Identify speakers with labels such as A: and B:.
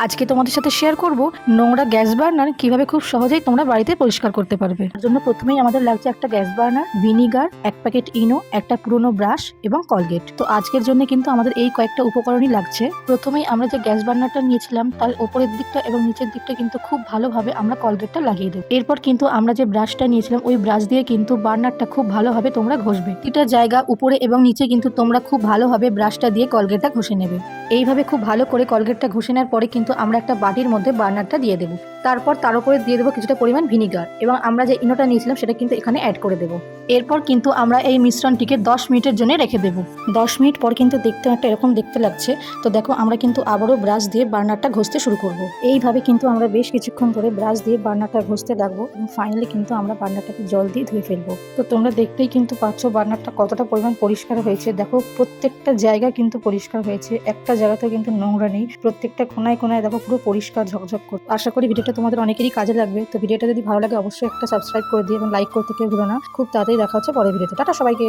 A: আজকে তোমাদের সাথে শেয়ার করব নোংরা গ্যাস বার্নার কিভাবে খুব সহজেই তোমরা বাড়িতে পরিষ্কার করতে পারবে। তার জন্য প্রথমেই আমাদের লাগছে একটা গ্যাস বার্নার, ভিনিগার, এক প্যাকেট ইনো, একটা পুরনো ব্রাশ এবং কলগেট। তো আজকের জন্য কিন্তু আমাদের এই কয়েকটা উপকরণই লাগছে। প্রথমেই আমরা যে গ্যাস বার্নারটা নিয়েছিলাম তার উপরের দিকটা এবং নিচের দিকটা কিন্তু খুব ভালোভাবে আমরা কলগেটটা লাগিয়ে দেবো। এরপর কিন্তু আমরা যে ব্রাশটা নিয়েছিলাম ওই ব্রাশ দিয়ে কিন্তু বার্নারটা খুব ভালোভাবে তোমরা ঘষবে। প্রতিটা জায়গা উপরে এবং নিচে কিন্তু তোমরা খুব ভালোভাবে ব্রাশটা দিয়ে কলগেটটা ঘষে নেবে। এইভাবে খুব ভালো করে কলগেটটা ঘষে নেওয়ার পরে কিন্তু আমরা একটা বাটির মধ্যে বার্নারটা দিয়ে দেবো। তারপর তার উপরে দিয়ে দেবো কিছুটা পরিমাণ ভিনিগার এবং আমরা যে ইনোটা নিয়েছিলাম সেটা কিন্তু এখানে অ্যাড করে দেবো। এরপর কিন্তু আমরা এই মিশ্রণটিকে 10 মিনিটের জন্য রেখে দেবো। 10 মিনিট পর কিন্তু দেখতে একটা এরকম দেখতে লাগছে। তো দেখো আমরা কিন্তু আবারও ব্রাশ দিয়ে বার্নারটা ঘষতে শুরু করব। এইভাবে কিন্তু আমরা বেশ কিছুক্ষণ ধরে ব্রাশ দিয়ে বার্নারটা ঘষতে লাগবো এবং ফাইনালি কিন্তু আমরা বার্নারটাকে জল দিয়ে ধুয়ে ফেলবো। তো তোমরা দেখতেই কিন্তু পাচ্ছ বার্নারটা কতটা পরিমাণ পরিষ্কার হয়েছে। দেখো প্রত্যেকটা জায়গা কিন্তু পরিষ্কার হয়েছে, একটা জায়গাতে কিন্তু নোংরা নেই। প্রত্যেকটা কোনায় কোনায় দেখো পুরো পরিষ্কার ঝকঝক করে। আশা করি ভিডিওটা তোমাদের অনেকেরই কাজে লাগবে। তো ভিডিওটা যদি ভালো লাগে অবশ্যই একটা সাবস্ক্রাইব করে দিও এবং লাইক করতে কেউ ভুলো না। খুব তাড়াতাড়ি দেখা হচ্ছে পরের ভিডিওতে। টাটা সবাইকে।